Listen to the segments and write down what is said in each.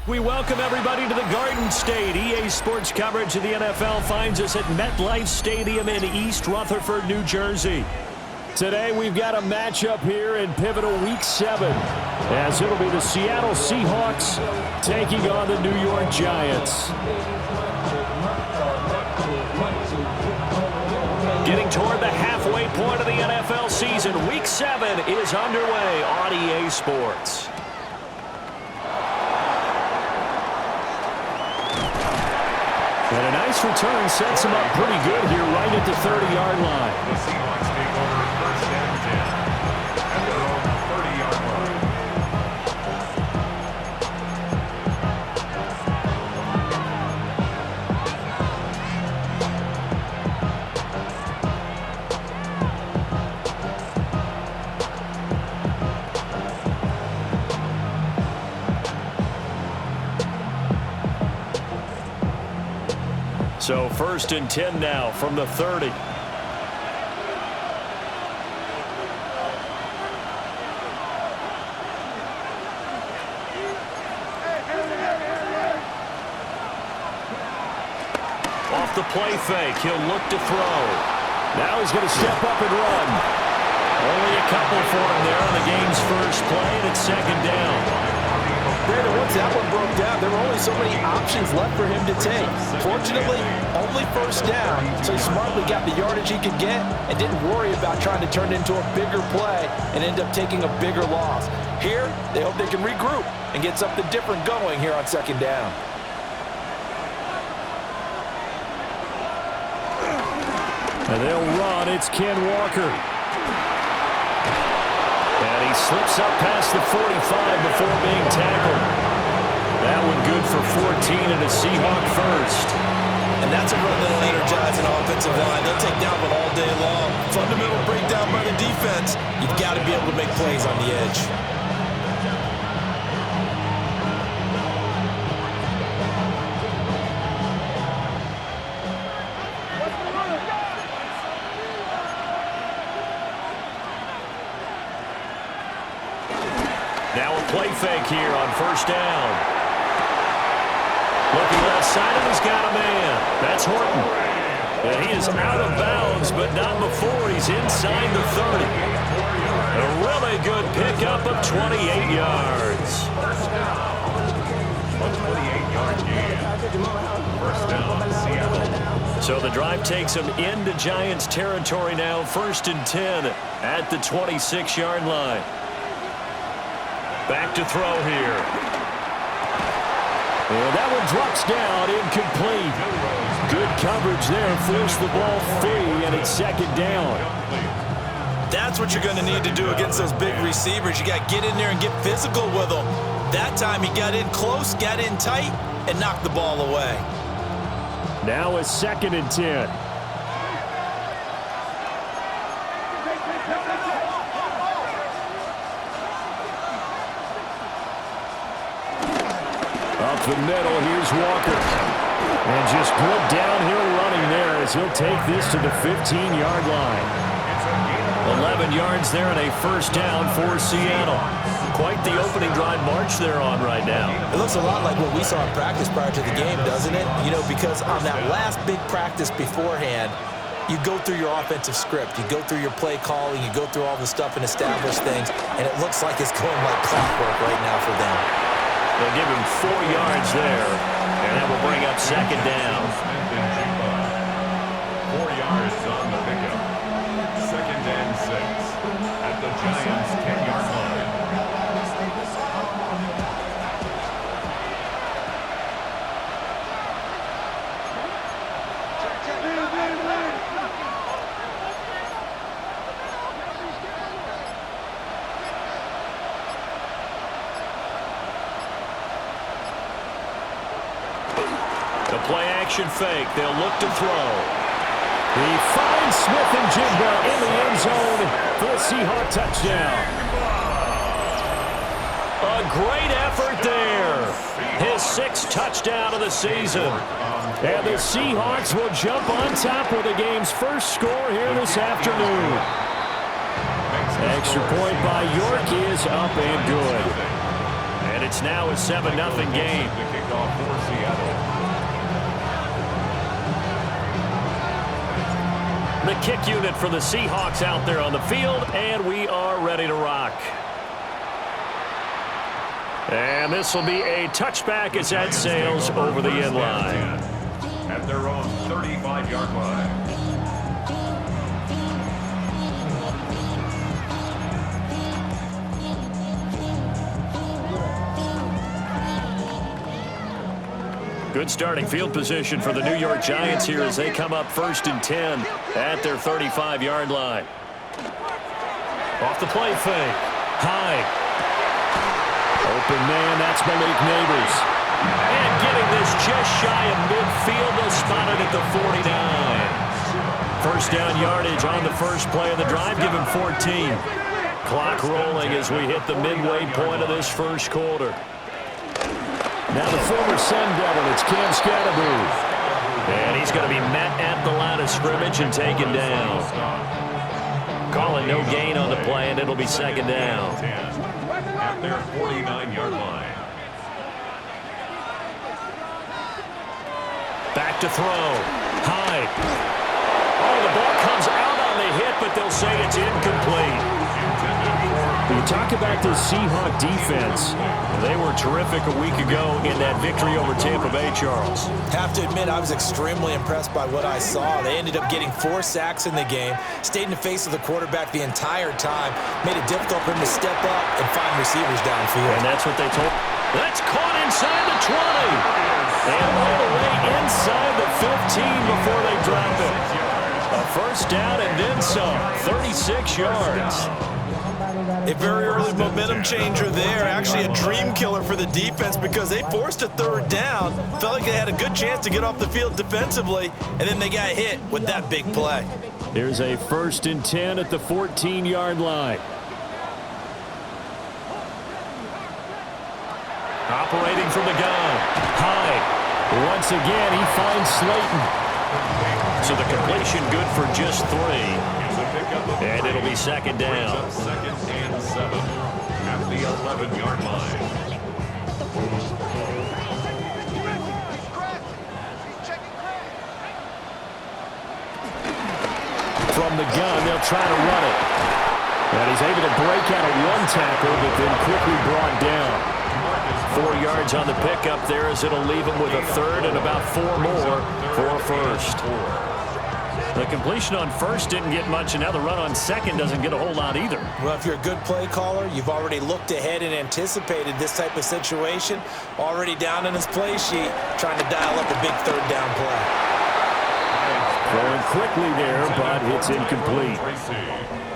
We welcome everybody to the Garden State. EA Sports coverage of the NFL finds us at MetLife Stadium in East Rutherford, New Jersey. Today we've got a matchup here in pivotal Week 7, as it'll be the Seattle Seahawks taking on the New York Giants. Getting toward the halfway point of the NFL season, Week 7 is underway on EA Sports. And a nice return sets him up pretty good here right at the 30-yard line. The Seahawks take over first and 10 at their own 30-yard line. So first and 10 now from the 30. Off the play fake, he'll look to throw. Now he's going to step up and run. Only a couple for him there on the game's first play, and it's second down. Brandon, once that one broke down, there were only so many options left for him to take. Fortunately, only first down, so he smartly got the yardage he could get and didn't worry about trying to turn it into a bigger play and end up taking a bigger loss. Here, they hope they can regroup and get something different going here on second down. And they'll run. It's Ken Walker. And he slips up past the 45 before being tackled. That one good for 14 and a Seahawk first. And that's a run that'll energize an offensive line. They'll take down one all day long. Fundamental breakdown by the defense. You've got to be able to make plays on the edge. Now a play fake here on first down. Looking left side, and he's got a man. That's Horton. And he is out of bounds, but not before he's inside the 30. A really good pickup of 28 yards. First down. A 28-yard gain. First down, Seattle. So the drive takes him into Giants territory now. First and 10 at the 26-yard line. Back to throw here. And that one drops down, incomplete. Good coverage there, forced the ball free, and it's second down. That's what you're going to need to do against those big receivers. You got to get in there and get physical with them. That time he got in close, got in tight, and knocked the ball away. Now a second and 10. Up the middle, here's Walker. And just good downhill running there as he'll take this to the 15-yard line. 11 yards there and a first down for Seattle. Quite the opening drive march they're on right now. It looks a lot like what we saw in practice prior to the game, doesn't it? You know, because on that last big practice beforehand, you go through your offensive script. You go through your play calling. You go through all the stuff and establish things. And it looks like it's going like clockwork right now for them. They'll give him 4 yards there, and that will bring up second down. 4 yards on the pickup. Second and 6 at the Giants' 10-yard line. The play-action fake. They'll look to throw. He finds Smith and Jigba in the end zone for a Seahawk touchdown. A great effort there. His 6th touchdown of the season. And the Seahawks will jump on top with the game's first score here this afternoon. Extra point by York is up and good. And It's now a 7-0 game. The kickoff for Seattle. The kick unit for the Seahawks out there on the field, and we are ready to rock. And this will be a touchback as that sails over the end line. At their own 35-yard line. Good starting field position for the New York Giants here as they come up 1st and 10 at their 35-yard line. Off the play fake. Hyde. Open man, that's Malik Neighbors. And getting this just shy of midfield, they'll spot it at the 49. First down yardage on the first play of the drive, give him 14. Clock rolling as we hit the midway point of this first quarter. Now the former Sun Devil, it's Cam Scatterby. And he's going to be met at the line of scrimmage and taken down. Calling no gain on the play, and it'll be second down. At their 49-yard line. Back to throw. Hyde. Oh, the ball comes out on the hit, but they'll say it's incomplete. You talk about this Seahawk defense. They were terrific a week ago in that victory over Tampa Bay, Charles. Have to admit, I was extremely impressed by what I saw. They ended up getting 4 sacks in the game, stayed in the face of the quarterback the entire time, made it difficult for him to step up and find receivers downfield. And that's what they told. That's caught inside the 20. And all the way inside the 15 before they drop it. A first down and then some. 36 yards. A very early momentum changer there. Actually a dream killer for the defense because they forced a 3rd down. Felt like they had a good chance to get off the field defensively, and then they got hit with that big play. Here's a 1st and 10 at the 14-yard line. Operating from the gun. Hyde. Once again, he finds Slayton. So the completion good for just 3. And it'll be second down. 2nd and 7 at the 11-yard line. From the gun, they'll try to run it. And he's able to break out of 1 tackle, but then quickly brought down. 4 yards on the pickup there as it'll leave him with a 3rd and about 4 more for a first. The completion on first didn't get much, and now the run on second doesn't get a whole lot either. Well, if you're a good play caller, you've already looked ahead and anticipated this type of situation. Already down in his play sheet, trying to dial up a big 3rd down play. Throwing quickly there, but it's incomplete.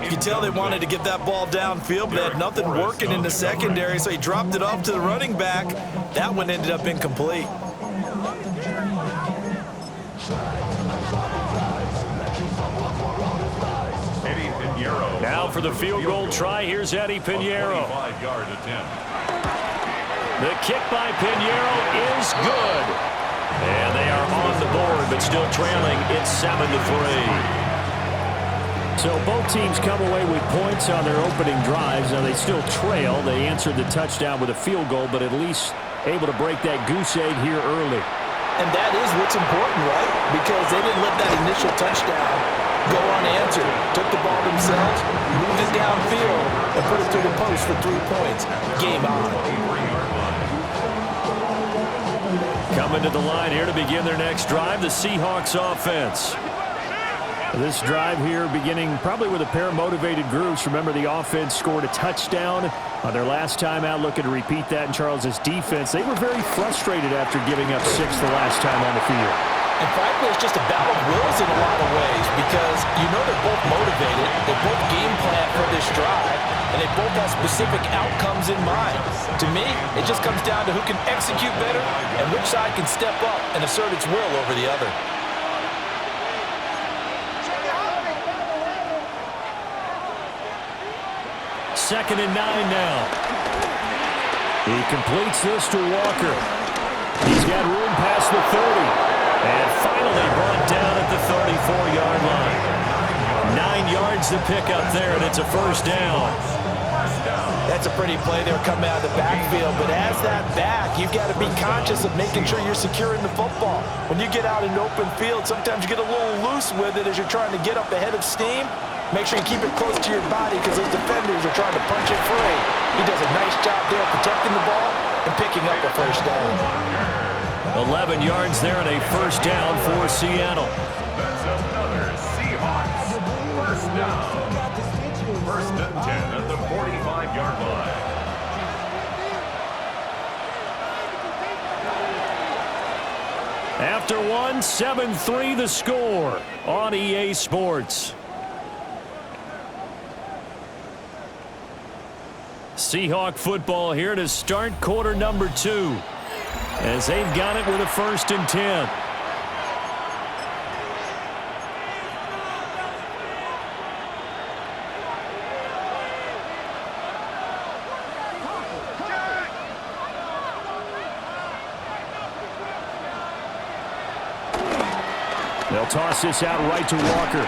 You can tell they wanted to get that ball downfield, but they had nothing working in the secondary, so he dropped it off to the running back. That one ended up incomplete. Now for the field goal try, here's Eddie Pinheiro. 45-yard attempt. The kick by Pinheiro is good. And they are on the board, but still trailing. It's 7-3. So both teams come away with points on their opening drives. Now they still trail. They answered the touchdown with a field goal, but at least able to break that goose egg here early. And that is what's important, right? Because they didn't let that initial touchdown go unanswered. Took the ball themselves, moved it downfield, and put it through the post for 3 points. Game on. Coming to the line here to begin their next drive, the Seahawks offense. This drive here beginning probably with a pair of motivated groups. Remember, the offense scored a touchdown on their last time out, looking to repeat that in Charles's defense. They were very frustrated after giving up 6 the last time on the field. And frankly, it's just a battle of wills in a lot of ways because you know they're both motivated, they both game plan for this drive, and they both have specific outcomes in mind. To me, it just comes down to who can execute better and which side can step up and assert its will over the other. Second and 9 now. He completes this to Walker. He's got room past the 30. And finally brought down at the 34-yard line. 9 yards to pick up there, and it's a first down. That's a pretty play there coming out of the backfield, but as that back, you've got to be conscious of making sure you're securing the football. When you get out in open field, sometimes you get a little loose with it as you're trying to get up ahead of steam. Make sure you keep it close to your body because those defenders are trying to punch it free. He does a nice job there protecting the ball and picking up a first down. 11 yards there and a first down for Seattle. That's another Seahawks first down. First and 10 at the 45-yard line. After one, 7-3 the score on EA Sports. Seahawk football here to start quarter number 2 as they've got it with a first and 10. They'll toss this out right to Walker.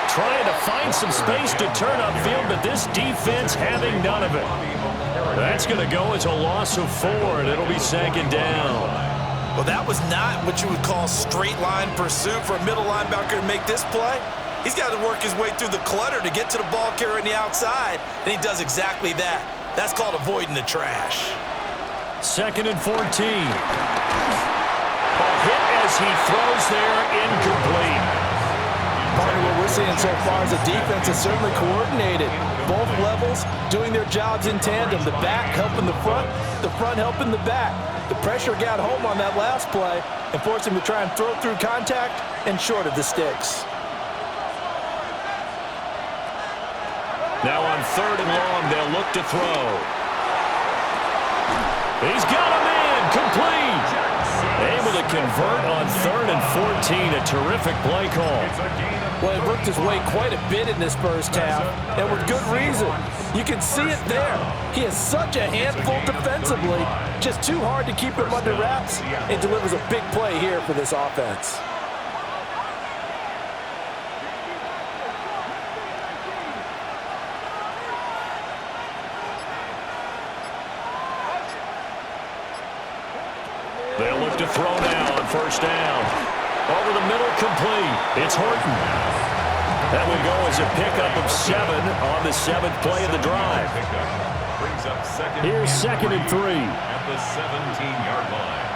Trying to find some space to turn upfield, but this defense having none of it. That's going to go as a loss of 4, and it'll be second down. Well, that was not what you would call straight line pursuit for a middle linebacker to make this play. He's got to work his way through the clutter to get to the ball carrier on the outside, and he does exactly that. That's called avoiding the trash. Second and 14. A hit as he throws there, incomplete. Part of what we're seeing so far is the defense is certainly coordinated. Both levels doing their jobs in tandem. The back helping the front helping the back. The pressure got home on that last play and forced him to try and throw through contact and short of the sticks. Now on third and long, they'll look to throw. He's got a man, complete. Able to convert on third and 14, a terrific play call. Well, he worked his way quite a bit in this first half, and with good reason. You can see it there. He is such a handful defensively, just too hard to keep him under wraps, and delivers a big play here for this offense. They'll look to throw now on first down. Over the middle, complete. It's Horton. That will go as a pickup of 7 on the 7th play of the drive. Here's second and 3. At the 17-yard line.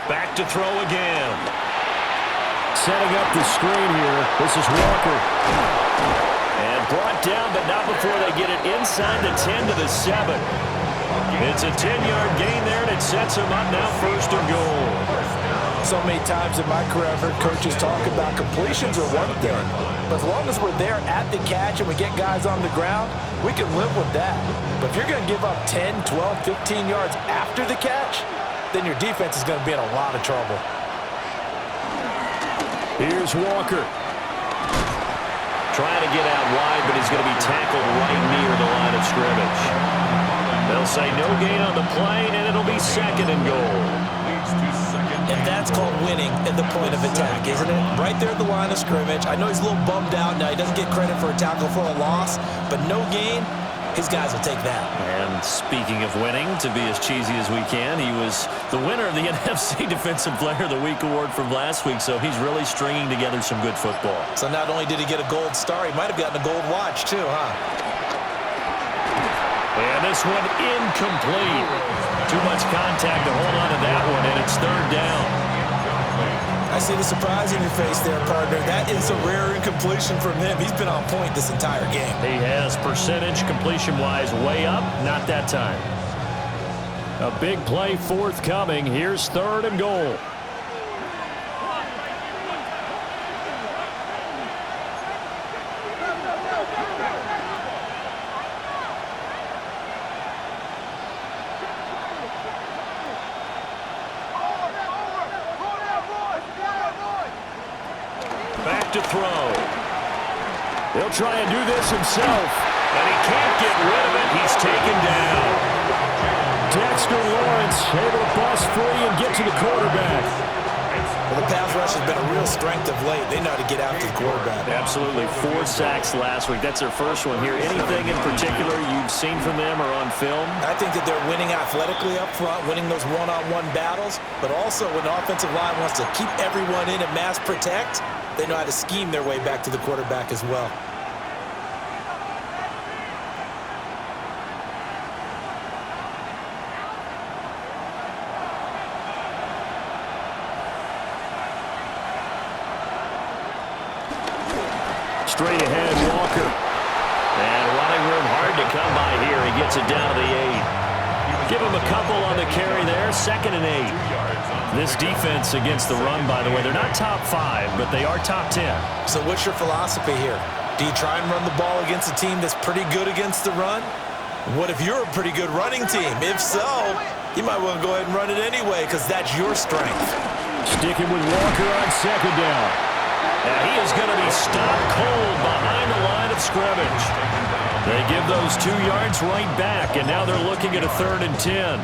Back to throw again. Setting up the screen here. This is Walker. And brought down, but not before they get it inside the 10 to the 7. It's a 10-yard gain there, and it sets them up now first and goal. So many times in my career, I've heard coaches talk about completions are one thing. But as long as we're there at the catch and we get guys on the ground, we can live with that. But if you're going to give up 10, 12, 15 yards after the catch, then your defense is going to be in a lot of trouble. Here's Walker. Trying to get out wide, but he's going to be tackled right near the line of scrimmage. They'll say no gain on the play, and it'll be second and goal. And that's called winning at the point of attack, isn't it? Right there at the line of scrimmage. I know he's a little bummed out now. He doesn't get credit for a tackle for a loss, but no gain, his guys will take that. And speaking of winning, to be as cheesy as we can, he was the winner of the NFC Defensive Player of the Week award from last week, so he's really stringing together some good football. So not only did he get a gold star, he might have gotten a gold watch too, huh? And this one incomplete. Too much contact to hold on to that one, and it's third down. I see the surprise in your face there, partner. That is a rare incompletion from him. He's been on point this entire game. He has percentage completion-wise way up, not that time. A big play forthcoming. Here's third and goal. Back to throw. He'll try and do this himself, and he can't get rid of it. He's taken down. Dexter Lawrence able to bust free and get to the quarterback. Well, the pass rush has been a real strength of late. They know how to get after the quarterback. Absolutely. 4 sacks last week. That's their first one here. Anything in particular you've seen from them or on film? I think that they're winning athletically up front, winning those one-on-one battles, but also when the offensive line wants to keep everyone in and mass protect, they know how to scheme their way back to the quarterback as well. Straight ahead, Walker. And running room hard to come by here. He gets it down to the 8. Give him a couple on the carry there. 2nd and 8. This defense against the run, by the way, they're not top 5, but they are top 10. So what's your philosophy here? Do you try and run the ball against a team that's pretty good against the run? What if you're a pretty good running team? If so, you might want to go ahead and run it anyway because that's your strength. Sticking with Walker on 2nd down. And he is going to be stopped cold behind the line of scrimmage. They give those 2 yards right back, and now they're looking at a 3rd and 10.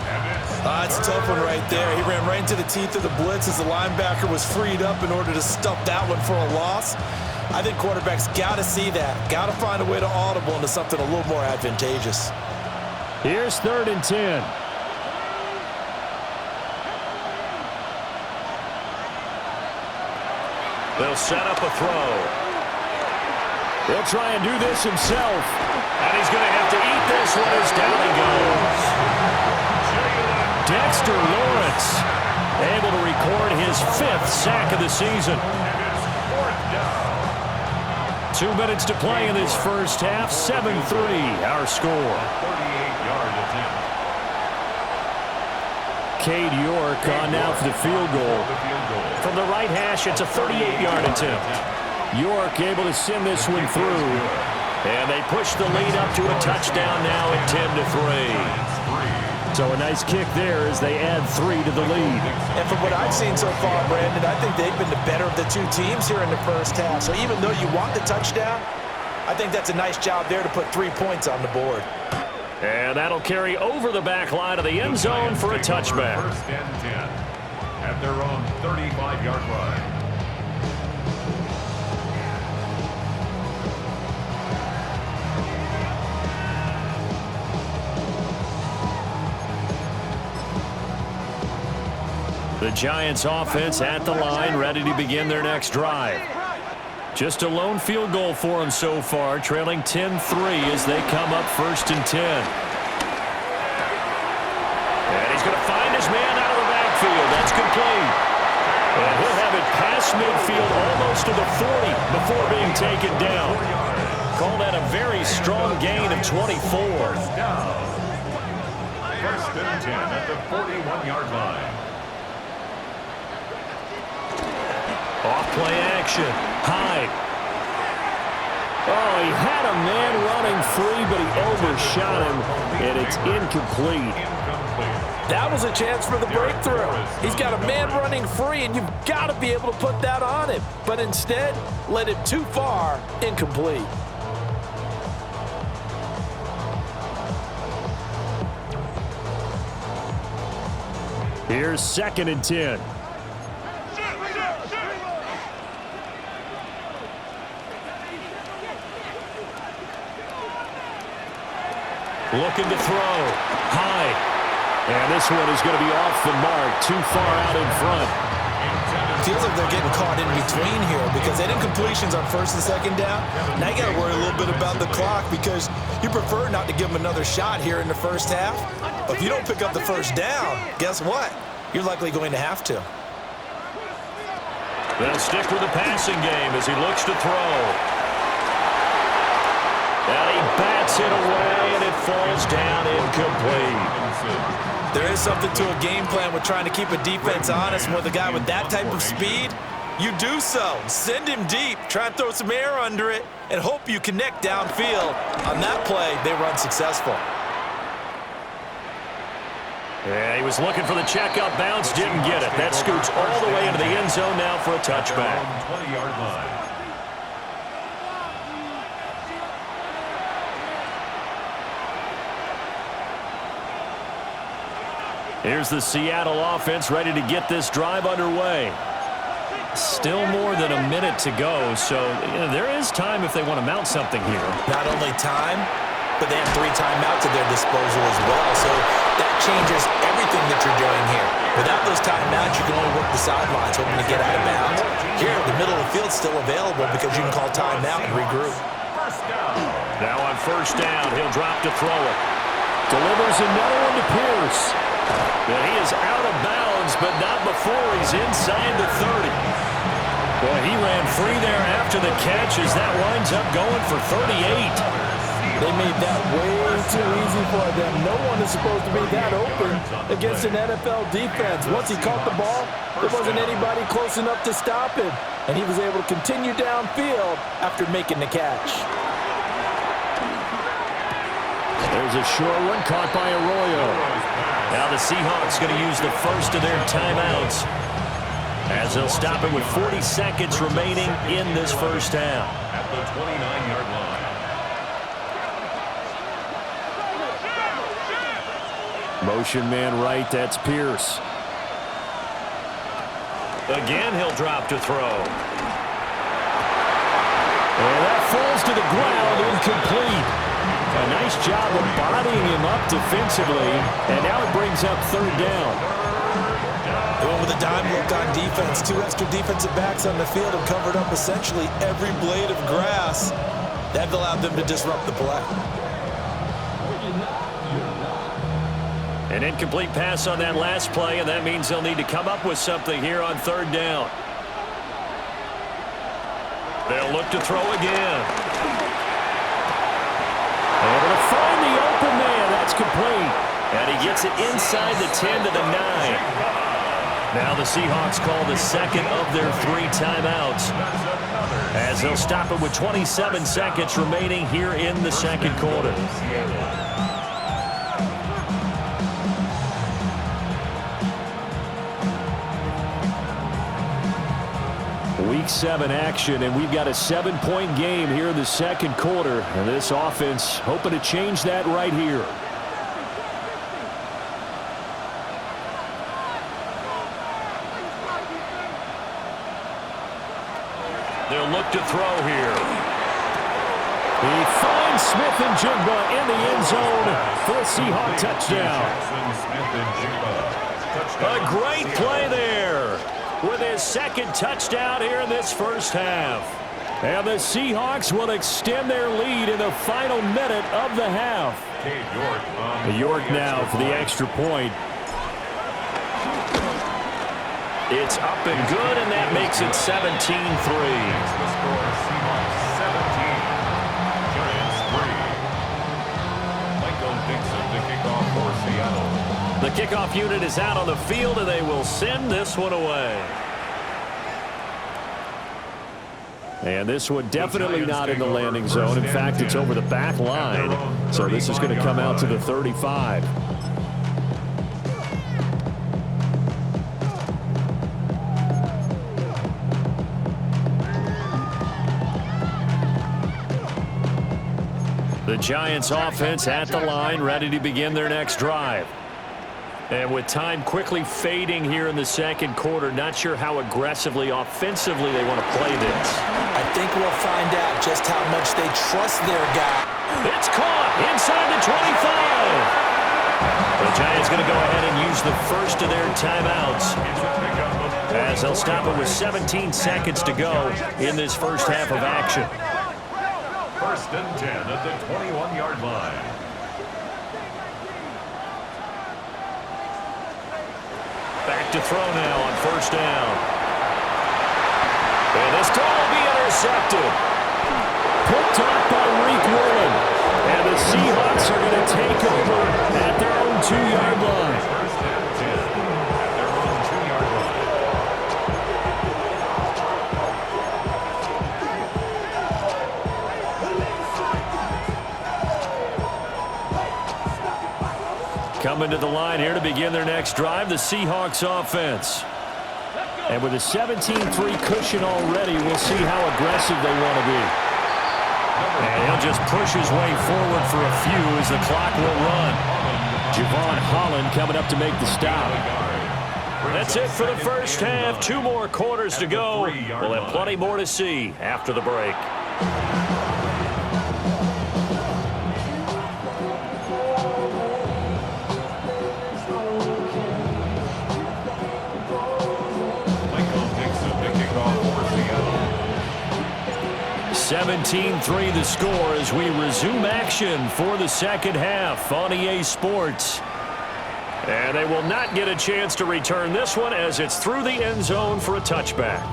It's a tough one right there. He ran right into the teeth of the blitz as the linebacker was freed up in order to stuff that one for a loss. I think quarterbacks got to see that. Got to find a way to audible into something a little more advantageous. Here's 3rd and 10. They'll set up a throw. He'll try and do this himself. And he's going to have to eat this one as down he goes. Dexter Lawrence able to record his 5th sack of the season. 2 minutes to play in this first half. 7-3 our score. 38-yard attempt. Cade York on now for the field goal. From the right hash, it's a 38-yard attempt. York able to send this one through. And they push the lead up to a touchdown now at 10-3. So a nice kick there as they add 3 to the lead. And from what I've seen so far, Brandon, I think they've been the better of the 2 teams here in the first half. So even though you want the touchdown, I think that's a nice job there to put 3 points on the board. And that'll carry over the back line of the end zone for a touchback. 1st and 10 at their own 35-yard line. The Giants offense at the line, ready to begin their next drive. Just a lone field goal for them so far, trailing 10-3 as they come up 1st and 10. And he's going to find his man out of the backfield. That's complete. And he'll have it past midfield almost to the 40 before being taken down. Call that a very strong gain of 24. 1st and 10 at the 41-yard line. Off-play action. Hyde. Oh, he had a man running free, but he overshot him, and it's incomplete. That was a chance for the breakthrough. He's got a man running free, and you've got to be able to put that on him. But instead, led it too far, incomplete. Here's 2nd and 10. Looking to throw. Hyde. And this one is going to be off the mark. Too far out in front. Feels like they're getting caught in between here because they did incompletions on 1st and 2nd down. Now you got to worry a little bit about the clock because you prefer not to give them another shot here in the first half. But if you don't pick up the 1st down, guess what? You're likely going to have to. They'll stick with the passing game as he looks to throw. And he bats it away, and it falls down incomplete. There is something to a game plan with trying to keep a defense honest. With a guy with that type of speed, you do so. Send him deep, try and throw some air under it, and hope you connect downfield. On that play, they run successful. Yeah, he was looking for the checkup bounce, didn't get it. That scoots all the way into the end zone now for a touchback. 20-yard line. Here's the Seattle offense ready to get this drive underway. Still more than a minute to go, so there is time if they want to mount something here. Not only time, but they have 3 timeouts at their disposal as well, so that changes everything that you're doing here. Without those timeouts, you can only work the sidelines, hoping to get out of bounds. Here, the middle of the field's still available because you can call timeout and regroup. Now on first down, he'll drop to throw it. Delivers another one to Pierce. And he is out of bounds, but not before he's inside the 30. Boy, he ran free there after the catch as that winds up going for 38. They made that way too easy for them. No one is supposed to be that open against an NFL defense. Once he caught the ball, there wasn't anybody close enough to stop him, and he was able to continue downfield after making the catch. There's a short one caught by Arroyo. Now the Seahawks going to use the first of their timeouts as they'll stop it with 40 seconds remaining in this first half. At the 29-yard line. Motion man right, that's Pierce. Again, he'll drop to throw. And that falls to the ground, incomplete. A nice job of bodying him up defensively, and now it brings up third down. They went with a dime look on defense. 2 extra defensive backs on the field have covered up essentially every blade of grass. That allowed them to disrupt the play. An incomplete pass on that last play, and that means they'll need to come up with something here on third down. They'll look to throw again. Able to find the open man. That's complete. And he gets it inside the 10 to the 9. Now the Seahawks call the second of their 3 timeouts as they'll stop it with 27 seconds remaining here in the second quarter. Week 7 action, and we've got a 7-point game here in the second quarter. And this offense hoping to change that right here. They'll look to throw here. He finds Smith and Jigba in the end zone for a Seahawk touchdown. A great play there with his second touchdown here in this first half. And the Seahawks will extend their lead in the final minute of the half. York now for the extra point. It's up and good, and that makes it 17-3. The score, Seahawks 17, Giants 3. Michael Dixon to kick off for Seattle. The kickoff unit is out on the field, and they will send this one away. And this one definitely not in the landing zone. In fact, it's over the back line. So this is going to come out to the 35. The Giants offense at the line, ready to begin their next drive. And with time quickly fading here in the second quarter, not sure how aggressively, offensively they want to play this. I think we'll find out just how much they trust their guy. It's caught inside the 25. The Giants going to go ahead and use the first of their timeouts as they'll stop it with 17 seconds to go in this first half of action. First and 10 at the 21-yard line. Back to throw now on first down. And this throw will be intercepted. Picked off by Reek Willen. And the Seahawks are going to take over at their own 2-yard line. First and 10 at their own 2-yard line. Coming to the line here to begin their next drive, the Seahawks offense. And with a 17-3 cushion already, we'll see how aggressive they want to be. And he'll just push his way forward for a few as the clock will run. Javon Holland coming up to make the stop. That's it for the first half. 2 more quarters to go. We'll have plenty more to see after the break. Michael Dixon to kick off for Seattle. 17-3 the score as we resume action for the second half on EA Sports. And they will not get a chance to return this one as it's through the end zone for a touchback.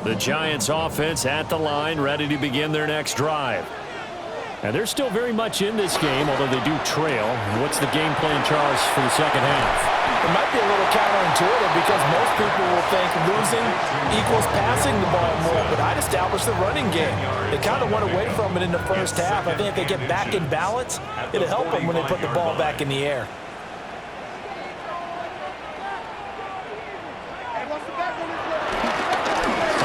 The Giants offense at the line, ready to begin their next drive. And they're still very much in this game, although they do trail. What's the game plan, Charles, for the second half? It might be a little counterintuitive because most people will think losing equals passing the ball more, but I'd establish the running game. They kind of went away from it in the first half. I think if they get back in balance, it'll help them when they put the ball back in the air.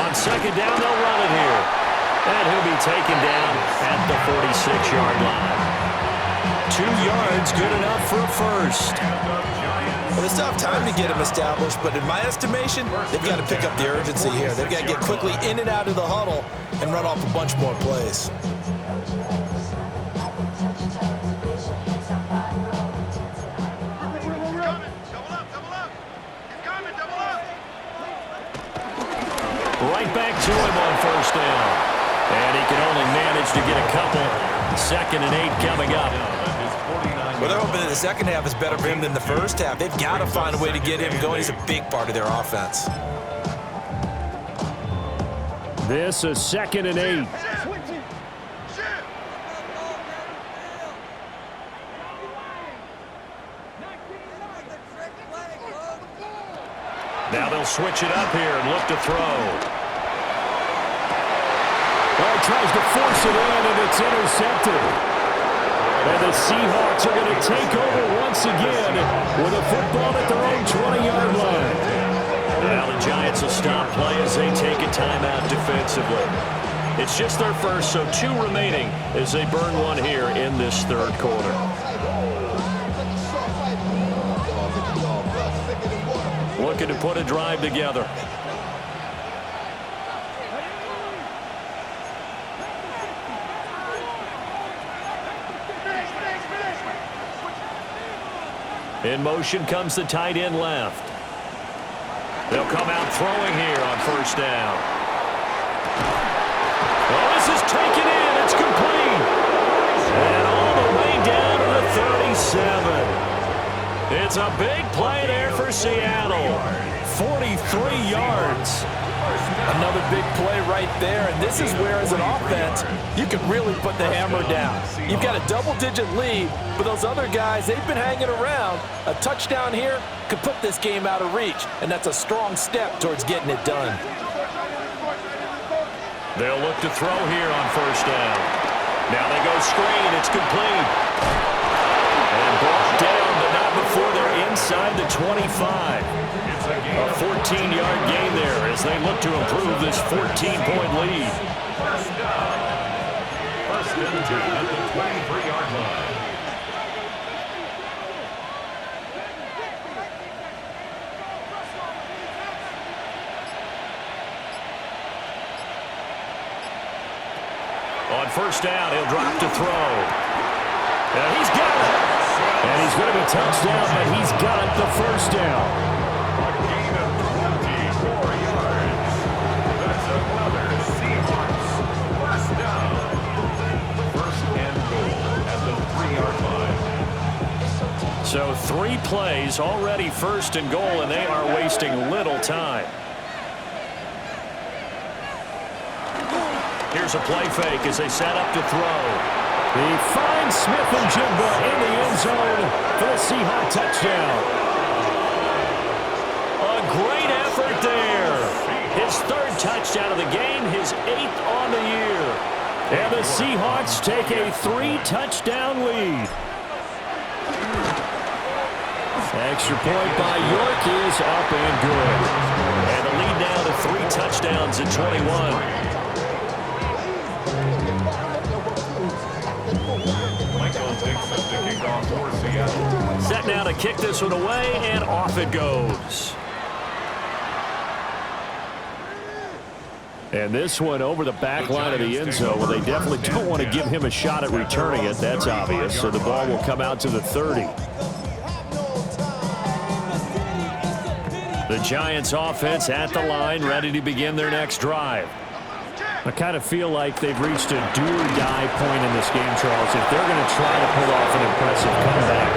On second down, they'll run it here. And he'll be taken down at the 46-yard line. 2 yards, good enough for a first. Well, they still have time to get him established, but in my estimation, they've got to pick up the urgency here. They've got to get quickly in and out of the huddle and run off a bunch more plays. Right back to him on first down. And he can only manage to get a couple. 2nd and 8 coming up. Well, they're hoping that the second half is better for him than the first half. They've got to find a way to get him going. He's a big part of their offense. This is 2nd and 8. Now they'll switch it up here and look to throw. Well, he tries to force it in, and it's intercepted. And the Seahawks are going to take over once again with a football at their own 20-yard line. Now the Giants will stop play as they take a timeout defensively. It's just their first, so 2 remaining as they burn one here in this third quarter. Looking to put a drive together. In motion comes the tight end left. They'll come out throwing here on first down. Well, this is taken in. It's complete. And all the way down to the 37. It's a big play there for Seattle. 43 yards. Another big play right there, and this is where, as an offense, you can really put the hammer down. You've got a double-digit lead, but those other guys, they've been hanging around. A touchdown here could put this game out of reach, and that's a strong step towards getting it done. They'll look to throw here on first down. Now they go screen. It's complete. And brought down, but not before they're inside the 25. A 14-yard gain there as they look to improve this 14-point lead. First and 10 at the 23-yard line. On first down, he'll drop to throw. And he's got it. And he's going to be touched down, but he's got the first down. A gain of 24 yards. That's another Seahawks first down. First and goal at the 3-yard line. So 3 plays, already first and goal, and they are wasting little time. Here's a play fake as they set up to throw. He finds Smith and Jigba in the end zone for the Seahawk touchdown. A great effort there. His 3rd touchdown of the game, his 8th on the year. And the Seahawks take a 3-touchdown lead. Extra point by York is up and good. And the lead now to 3 touchdowns at 21. Set now to kick this one away, and off it goes. And this one over the back line of the end zone. Well, they definitely don't want to give him a shot at returning it. That's obvious. So the ball will come out to the 30. The Giants offense at the line, ready to begin their next drive. I kind of feel like they've reached a do-or-die point in this game, Charles. If they're going to try to pull off an impressive comeback,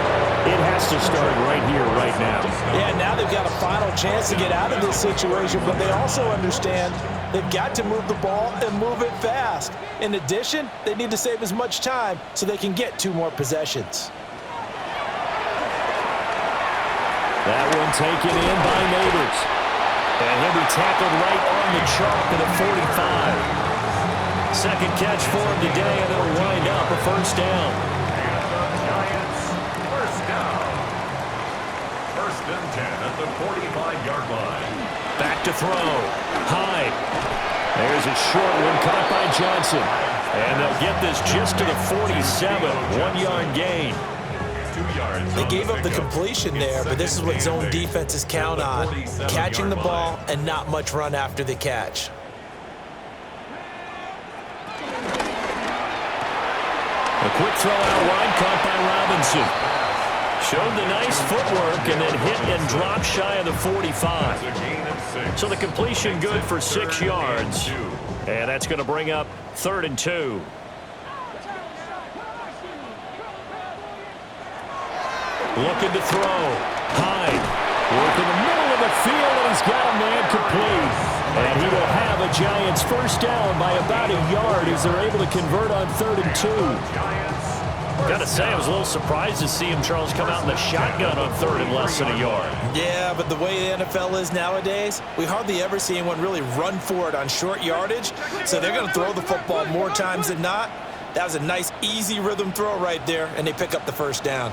it has to start right here, right now. Yeah, now they've got a final chance to get out of this situation, but they also understand they've got to move the ball and move it fast. In addition, they need to save as much time so they can get 2 more possessions. That one taken in by Neighbors. And he'll be tackled right on the chalk at the 45. Second catch for him today, and it'll wind up a first down. Giants, first down. First and 10 at the 45-yard line. Back to throw. Hyde. There's a short one caught by Johnson. And they'll get this just to the 47. 1-yard gain. They gave up the completion there, but this is what zone defenses count on. Catching the ball and not much run after the catch. A quick throw out wide caught by Robinson. Showed the nice footwork and then hit and drop shy of the 45. So the completion good for 6 yards. And that's going to bring up 3rd and 2. Looking to throw. Hyde. Work in the middle of the field, and he's got a man complete. And he will have a Giants first down by about a yard as they're able to convert on 3rd and 2. Got to say, I was a little surprised to see him, Charles, come out in the shotgun on 3rd and less than a yard. Yeah, but the way the NFL is nowadays, we hardly ever see anyone really run for it on short yardage. So they're going to throw the football more times than not. That was a nice, easy rhythm throw right there, and they pick up the first down.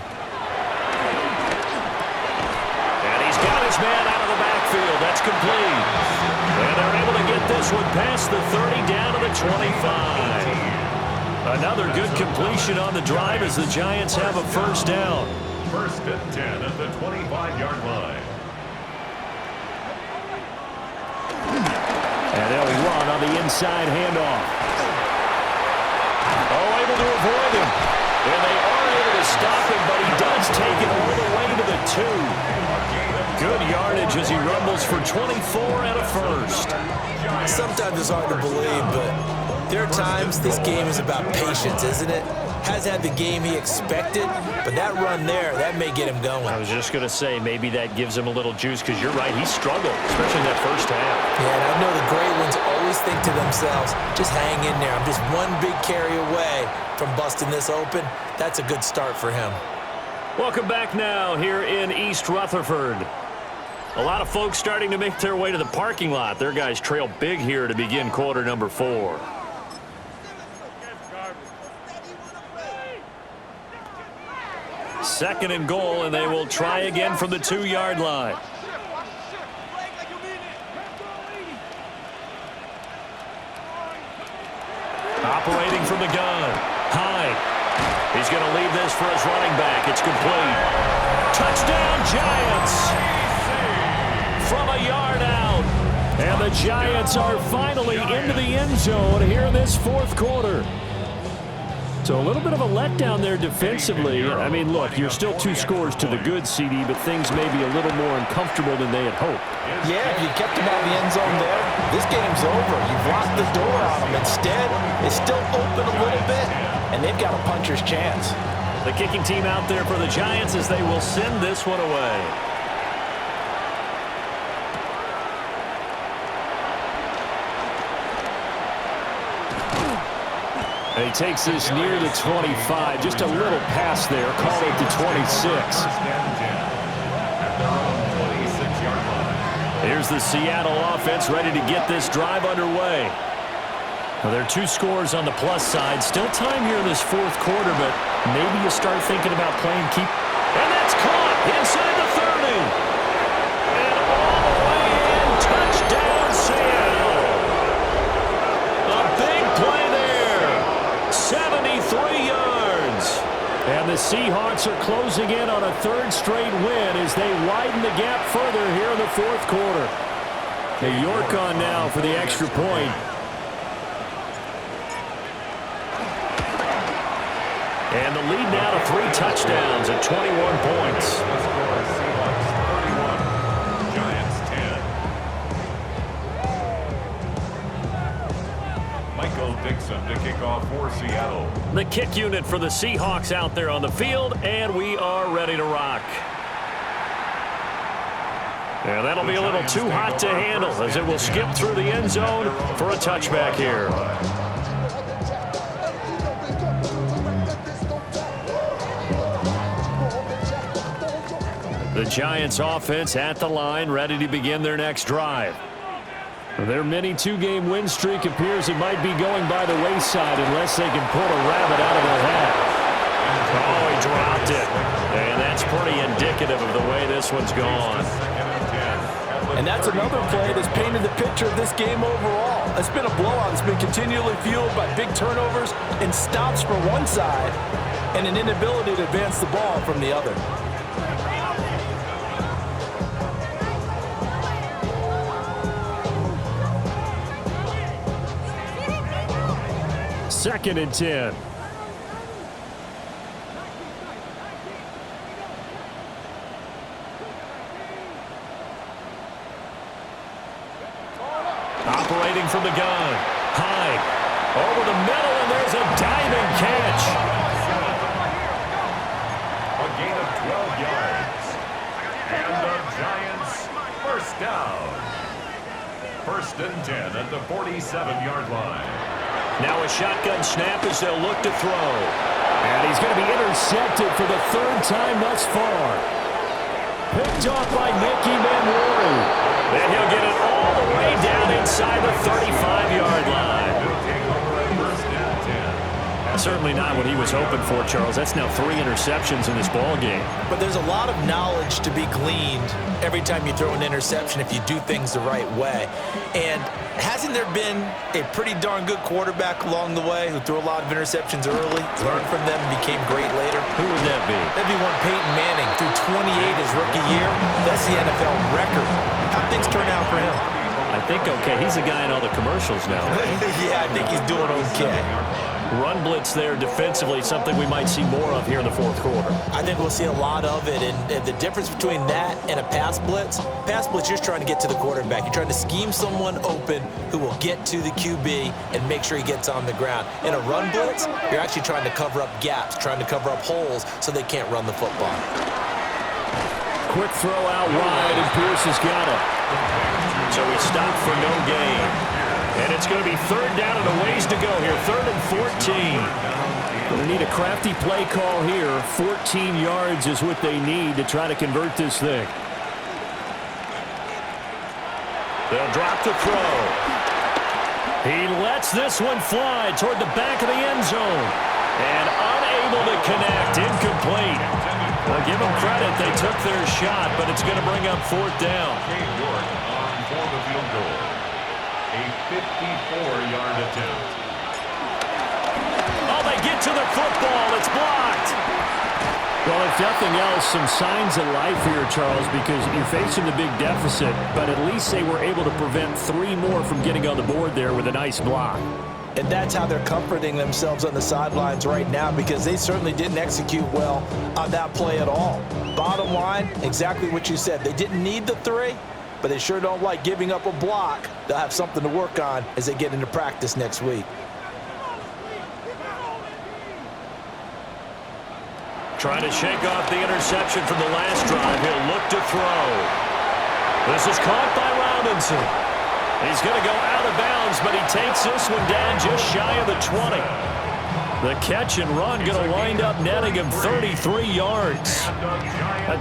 Got his man out of the backfield. That's complete. And they're able to get this one past the 30 down to the 25. Another good completion on the drive as the Giants have a first down. First and 10 at the 25-yard line. And they'll run on the inside handoff. Oh, able to avoid him. And they are able to stop him, but he does take it all the way to the 2. Good yardage as he rumbles for 24 and a first. Sometimes it's hard to believe, but there are times this game is about patience, isn't it? Hasn't had the game he expected, but that run there, that may get him going. I was just going to say, maybe that gives him a little juice, because you're right, he struggled, especially in that first half. Yeah, and I know the great ones always think to themselves, just hang in there. I'm just one big carry away from busting this open. That's a good start for him. Welcome back now here in East Rutherford. A lot of folks starting to make their way to the parking lot. Their guys trail big here to begin quarter number 4. Second and goal, and they will try again from the 2-yard line. Operating from the gun. Hyde. He's going to leave this for his running back. It's complete. Touchdown, Giants! From a yard out. And the Giants are finally into the end zone here in this 4th quarter. So a little bit of a letdown there defensively. I mean, look, you're still 2 scores to the good, CD, but things may be a little more uncomfortable than they had hoped. Yeah, if you kept them out of the end zone there, this game's over. You've locked the door on them. Instead, it's still open a little bit, and they've got a puncher's chance. The kicking team out there for the Giants as they will send this one away. And he takes this near the 25. Just a little pass there. Call it the 26. Here's the Seattle offense ready to get this drive underway. Well, there are 2 scores on the plus side. Still time here in this fourth quarter, but maybe you start thinking about playing keep. And that's caught inside the 30. And all the way in. Touchdown, Seattle. A big play there. 73 yards. And the Seahawks are closing in on a 3rd straight win as they widen the gap further here in the fourth quarter. New York on now for the extra point. And the lead now to 3 touchdowns at 21 points. The score is Seahawks 31, Giants 10. Michael Dixon to kick off for Seattle. The kick unit for the Seahawks out there on the field, and we are ready to rock. And that'll be a little too hot to handle as it will skip through the end zone for a touchback here. The Giants offense at the line, ready to begin their next drive. Their mini 2-game win streak appears it might be going by the wayside unless they can pull a rabbit out of their hat. Oh, he dropped it. And that's pretty indicative of the way this one's gone. And that's another play that's painted the picture of this game overall. It's been a blowout. It's been continually fueled by big turnovers and stops for one side and an inability to advance the ball from the other. Second and 10. Operating from the gun. High. Over the middle, and there's a diving catch. A gain of 12 yards. And the Giants first down. 1st and 10 at the 47-yard line. Now a shotgun snap as they'll look to throw. And he's going to be intercepted for the 3rd time thus far. Picked off by Nicky Manwari. And he'll get it all the way down inside the 35-yard line. Certainly not what he was hoping for, Charles. That's now 3 interceptions in this ball game. But there's a lot of knowledge to be gleaned every time you throw an interception if you do things the right way. And hasn't there been a pretty darn good quarterback along the way who threw a lot of interceptions early, learned from them, and became great later? Who would that be? That'd be one Peyton Manning. Threw 28 his rookie year. That's the NFL record. How'd things turn out for him? I think okay. He's the guy in all the commercials now. Yeah, I think he's doing okay. Run blitz there defensively, something we might see more of here in the fourth quarter. I think we'll see a lot of it, and the difference between that and a pass blitz, you're just trying to get to the quarterback. You're trying to scheme someone open who will get to the QB and make sure he gets on the ground. In a run blitz, you're actually trying to cover up gaps, trying to cover up holes so they can't run the football. Quick throw out wide, and Pierce has got it. So he stopped for no gain. And it's going to be 3rd down and a ways to go here. 3rd and 14. They need a crafty play call here. 14 yards is what they need to try to convert this thing. They'll drop the throw. He lets this one fly toward the back of the end zone. And unable to connect. Incomplete. Well, give them credit. They took their shot, but it's going to bring up 4th down. For the field goal. A 54-yard attempt. Oh, they get to the football. It's blocked. Well, if nothing else, some signs of life here, Charles, because you're facing the big deficit, but at least they were able to prevent 3 more from getting on the board there with a nice block. And that's how they're comforting themselves on the sidelines right now, because they certainly didn't execute well on that play at all. Bottom line, exactly what you said. They didn't need the 3, but they sure don't like giving up a block. They'll have something to work on as they get into practice next week. Trying to shake off the interception from the last drive. He'll look to throw. This is caught by Robinson. He's going to go out of bounds, but he takes this one down just shy of the 20. The catch and run going to wind up netting him 33 yards.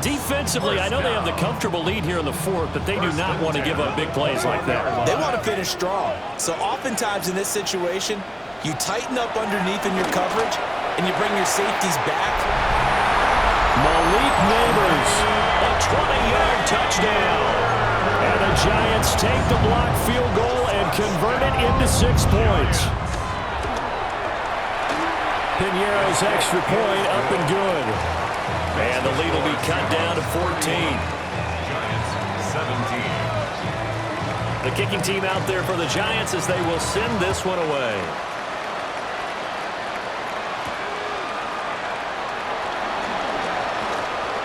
Defensively, I know they have the comfortable lead here in the fourth, but they do not want to give up big plays like that. They want to finish strong. So oftentimes in this situation, you tighten up underneath in your coverage, and you bring your safeties back. Malik Neighbors, a 20-yard touchdown. And the Giants take the blocked field goal and convert it into 6 points. Piñeiro's extra point up and good. And the lead will be cut down to 14. Giants 17. The kicking team out there for the Giants as they will send this one away.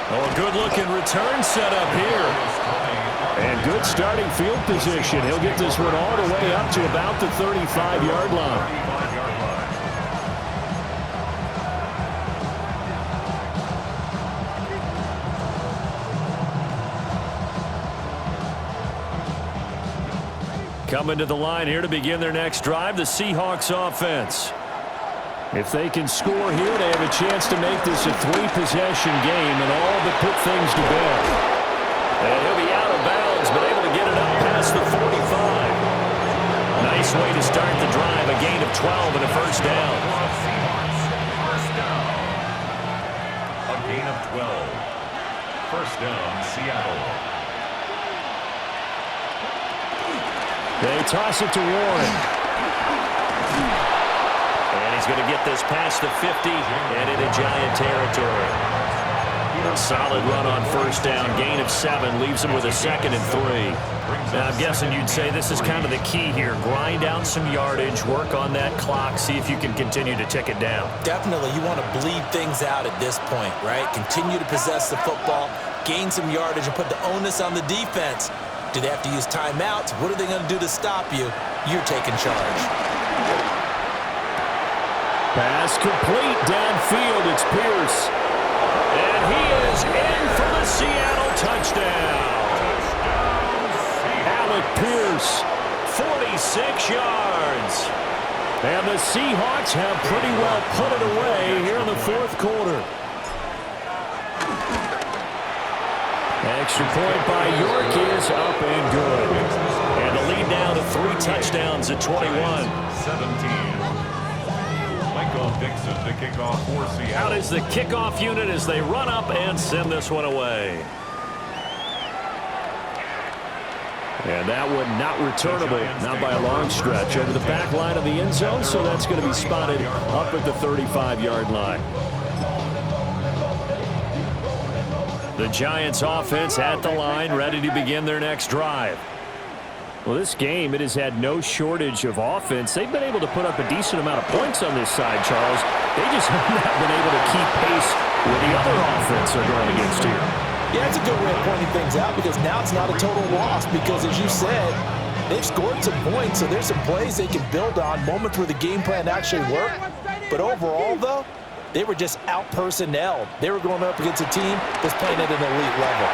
Oh, a good-looking return set up here. And good starting field position. He'll get this one all the way up to about the 35-yard line. Coming to the line here to begin their next drive, the Seahawks offense. If they can score here, they have a chance to make this a 3-possession game and all but put things to bed. And he'll be out of bounds, but able to get it up past the 45. Nice way to start the drive, a gain of 12 and a first down. A gain of 12. First down, Seattle. They toss it to Warren. And he's going to get this past the 50 and into Giant territory. A solid run on first down. Gain of 7 leaves him with a 2nd and 3. Now, I'm guessing you'd say this is kind of the key here. Grind out some yardage, work on that clock, see if you can continue to tick it down. Definitely, you want to bleed things out at this point, right? Continue to possess the football, gain some yardage, and put the onus on the defense. Do they have to use timeouts? What are they going to do to stop you? You're taking charge. Pass complete downfield. It's Pierce. And he is in for the Seattle touchdown. Alec Pierce, 46 yards. And the Seahawks have pretty well put it away here in the fourth quarter. Extra point by York is up and good. And the lead now to 3 touchdowns at 21. 17. Michael Dixon to kick off for Seattle. Out is the kickoff unit as they run up and send this one away. And that one not returnable, not by a long stretch, over the back line of the end zone, so that's going to be spotted up at the 35-yard line. The Giants offense at the line, ready to begin their next drive. Well, this game, it has had no shortage of offense. They've been able to put up a decent amount of points on this side, Charles. They just have not been able to keep pace with the other offense they're going against here. Yeah, it's a good way of pointing things out because now it's not a total loss because, as you said, they've scored some points, so there's some plays they can build on, moments where the game plan actually worked. But overall, though, they were just out-personnelled. They were going up against a team that's playing at an elite level.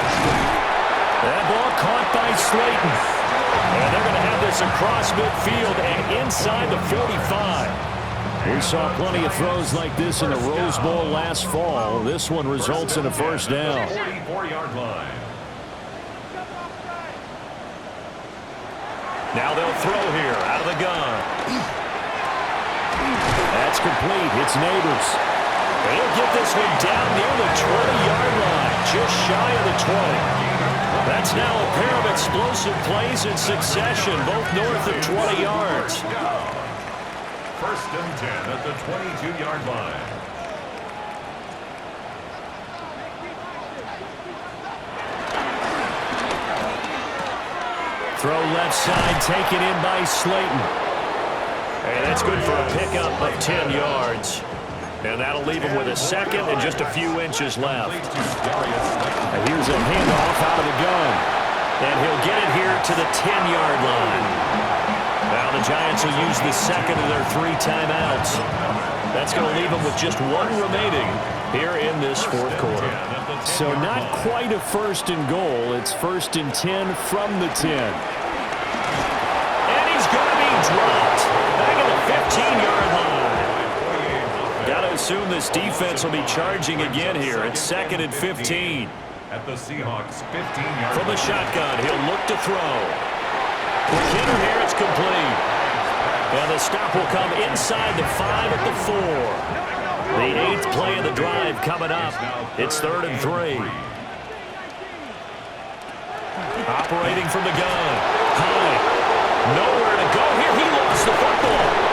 That ball caught by Slayton. And they're going to have this across midfield and inside the 45. We saw plenty of throws like this in the Rose Bowl last fall. This one results in a first down. 44-yard line. Now they'll throw here out of the gun. That's complete. It's Neighbors. He'll get this one down near the 20-yard line, just shy of the 20. That's now a pair of explosive plays in succession, both north of 20 yards. First and 10 at the 22-yard line. Throw left side, taken in by Slayton. And that's good for a pickup of 10 yards. And that'll leave him with a 2nd and just a few inches left. And here's a handoff out of the gun. And he'll get it here to the 10-yard line. Now the Giants will use the 2nd of their 3 timeouts. That's going to leave them with just 1 remaining here in this fourth quarter. So not quite a 1st and goal. It's 1st and 10 from the 10. And he's going to be dropped back at the 15-yard line. assume this defense will be charging again here. It's 2nd and 15. At the Seahawks 15-yard From the shotgun, he'll look to throw. Quick hitter here, it's complete. And the stop will come inside the 5 at the 4. The 8th play of the drive coming up. It's 3rd and 3. Operating from the gun. High. Nowhere to go here. He lost the football.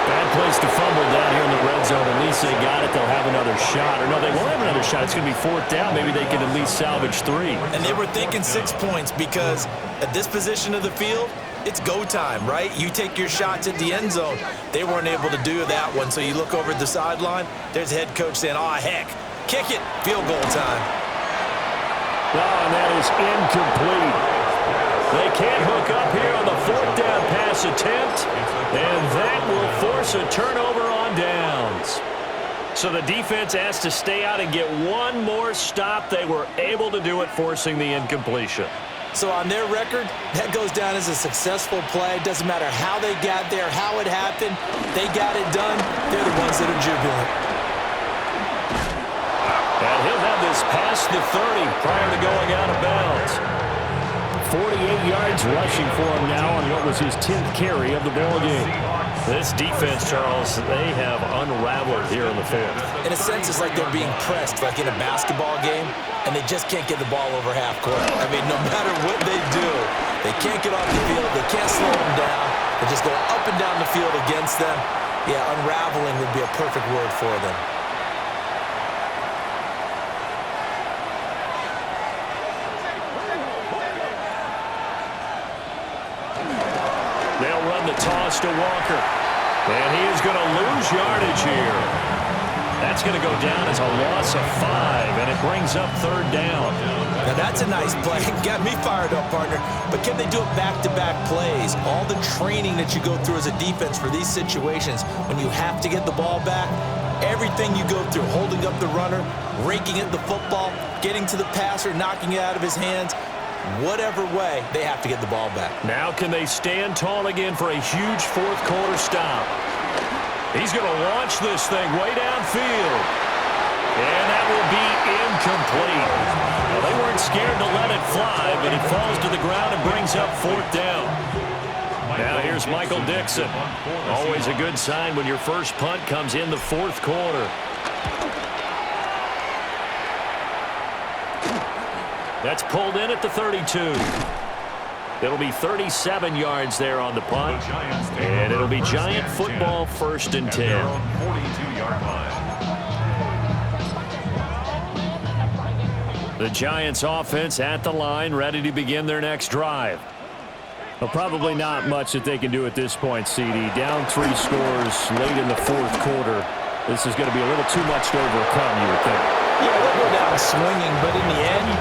Bad place to fumble down here in the red zone. At least they got it. They'll have another shot. Or no, they won't have another shot. It's going to be 4th down. Maybe they can at least salvage 3. And they were thinking 6 points because at this position of the field, it's go time, right? You take your shots at the end zone. They weren't able to do that one. So you look over at the sideline. There's the head coach saying, oh, heck, kick it. Field goal time. Oh, and that is incomplete. They can't hook up here on the 4th down pass attempt, and that will force a turnover on downs. So the defense has to stay out and get one more stop. They were able to do it, forcing the incompletion. So on their record, that goes down as a successful play. Doesn't matter how they got there, how it happened. They got it done. They're the ones that are jubilant. And he'll have this past the 30 prior to going out of bounds. 48 yards rushing for him now on what was his 10th carry of the ballgame. This defense, Charles, they have unraveled here in the 5th. In a sense, it's like they're being pressed, like in a basketball game, and they just can't get the ball over half court. I mean, no matter what they do, they can't get off the field. They can't slow them down. They just go up and down the field against them. Yeah, unraveling would be a perfect word for them. They'll run the toss to Walker. And he is going to lose yardage here. That's going to go down as a loss of 5, and it brings up 3rd down. Now that's a nice play. Got me fired up, partner. But can they do it back-to-back plays? All the training that you go through as a defense for these situations, when you have to get the ball back, everything you go through, holding up the runner, raking at the football, getting to the passer, knocking it out of his hands, whatever way, they have to get the ball back. Now can they stand tall again for a huge 4th quarter stop? He's going to launch this thing way downfield. And that will be incomplete. Well, they weren't scared to let it fly, but it falls to the ground and brings up 4th down. Now here's Michael Dixon. Always a good sign when your first punt comes in the 4th quarter. That's pulled in at the 32. It'll be 37 yards there on the punt. And it'll be Giant football, 1st and 10. 42-yard line. The Giants offense at the line, ready to begin their next drive. Well, probably not much that they can do at this point, CD. Down 3 scores late in the 4th quarter. This is going to be a little too much to overcome, you would think. Yeah, they'll go down swinging, but in the end,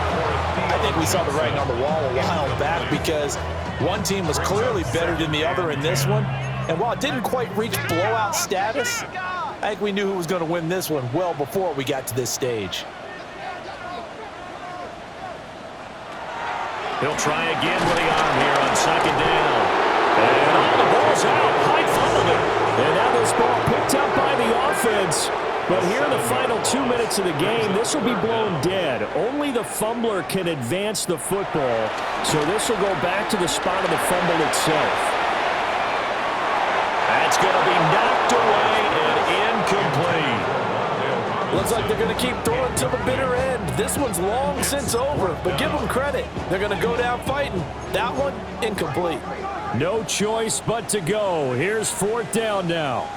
I think we saw the writing on the wall a while back because one team was clearly better than the other in this one. And while it didn't quite reach blowout status, I think we knew who was going to win this one well before we got to this stage. He'll try again with the arm here on 2nd down. And all the ball's out. Hyde fumbled it. And now this ball picked up by the offense. But here in the final 2 minutes of the game, this will be blown dead. Only the fumbler can advance the football, so this will go back to the spot of the fumble itself. That's going to be knocked away and incomplete. Looks like they're going to keep throwing to the bitter end. This one's long since over, but give them credit. They're going to go down fighting. That one, incomplete. No choice but to go. Here's 4th down now.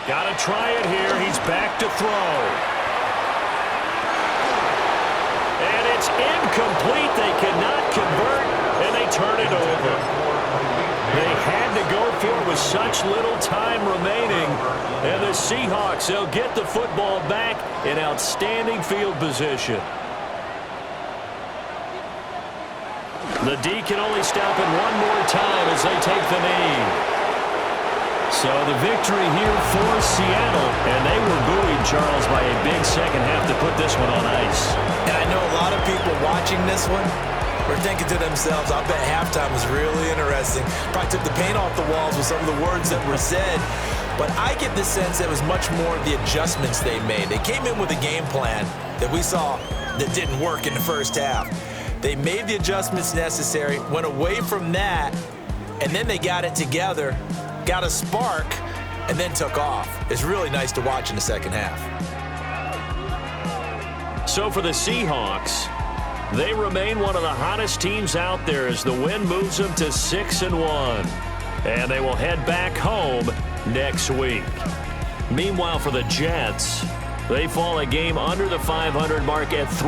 Got to try it here. He's back to throw. And it's incomplete. They cannot convert, and they turn it over. They had to go for it with such little time remaining. And the Seahawks, they'll get the football back in outstanding field position. The D can only stop it one more time as they take the knee. So the victory here for Seattle, and they were buoyed, Charles, by a big second half to put this one on ice. And I know a lot of people watching this one, were thinking to themselves, I bet halftime was really interesting. Probably took the paint off the walls with some of the words that were said. But I get the sense it was much more of the adjustments they made. They came in with a game plan that we saw that didn't work in the first half. They made the adjustments necessary, went away from that, and then they got it together, got a spark, and then took off. It's really nice to watch in the second half. So for the Seahawks, they remain one of the hottest teams out there as the win moves them to 6-1. And they will head back home next week. Meanwhile, for the Jets, they fall a game under the 500 mark at 3.